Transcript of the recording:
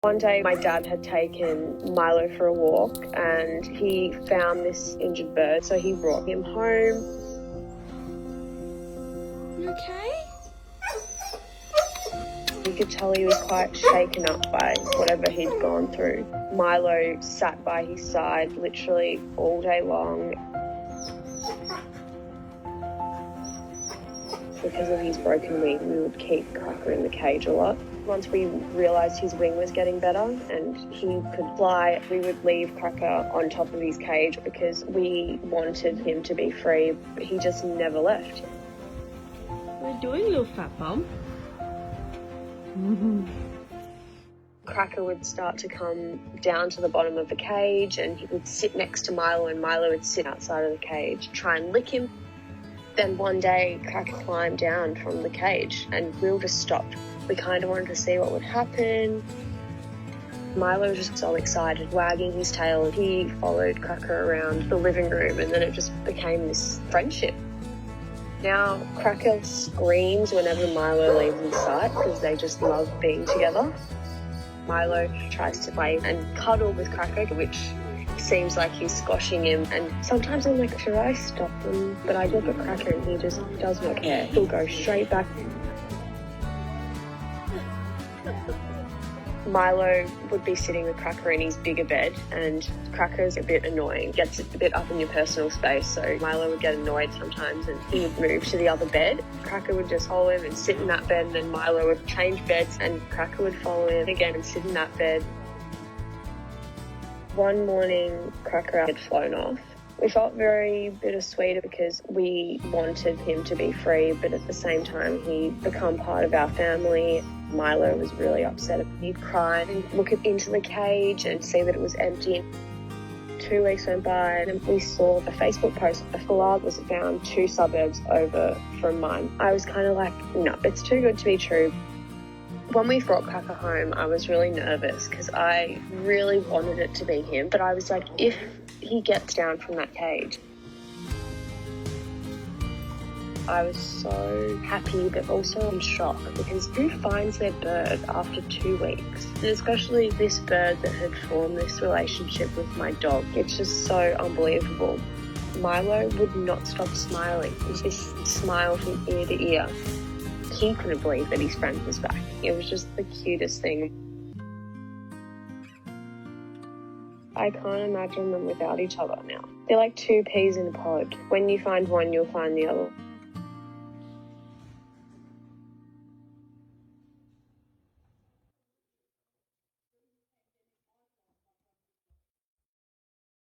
One day my dad had taken Milo for a walk and he found this injured bird, so he brought him home. You okay? You could tell he was quite shaken up by whatever he'd gone through. Milo sat by his side literally all day long. Because of his broken wing, we would keep Cracker in the cage a lot. Once we realised his wing was getting better and he could fly, we would leave Cracker on top of his cage because we wanted him to be free, but he just never left. What are you doing, little fat bum? Cracker would start to come down to the bottom of the cage and he would sit next to Milo and Milo would sit outside of the cage, try and lick him. Then one day, Cracker climbed down from the cage and we all just stopped. We kind of wanted to see what would happen. Milo was just so excited, wagging his tail. He followed Cracker around the living room and then it just became this friendship. Now, Cracker screams whenever Milo leaves his sight because they just love being together. Milo tries to play and cuddle with Cracker, which seems like he's squashing him, and sometimes I'm like, should I stop him? But I look at Cracker and he just does not care. He'll go straight back. Milo would be sitting with Cracker in his bigger bed and Cracker's a bit annoying, gets a bit up in your personal space, so Milo would get annoyed sometimes and he would move to the other bed. Cracker would just follow him and sit in that bed, and then Milo would change beds and Cracker would follow him again and sit in that bed. One morning, Cracker had flown off. We felt very bittersweet because we wanted him to be free, but at the same time, he'd become part of our family. Milo was really upset. He'd cry and look into the cage and see that it was empty. 2 weeks went by and we saw a Facebook post. A koala was found 2 suburbs over from mine. I was kind of like, no, it's too good to be true. When we brought Cracker home, I was really nervous because I really wanted it to be him. But I was like, if he gets down from that cage. I was so happy but also in shock because who finds their bird after 2 weeks? And especially this bird that had formed this relationship with my dog. It's just so unbelievable. Milo would not stop smiling. It was this smile from ear to ear. He couldn't believe that his friend was back. It was just the cutest thing. I can't imagine them without each other now. They're like 2 peas in a pod. When you find one, you'll find the other.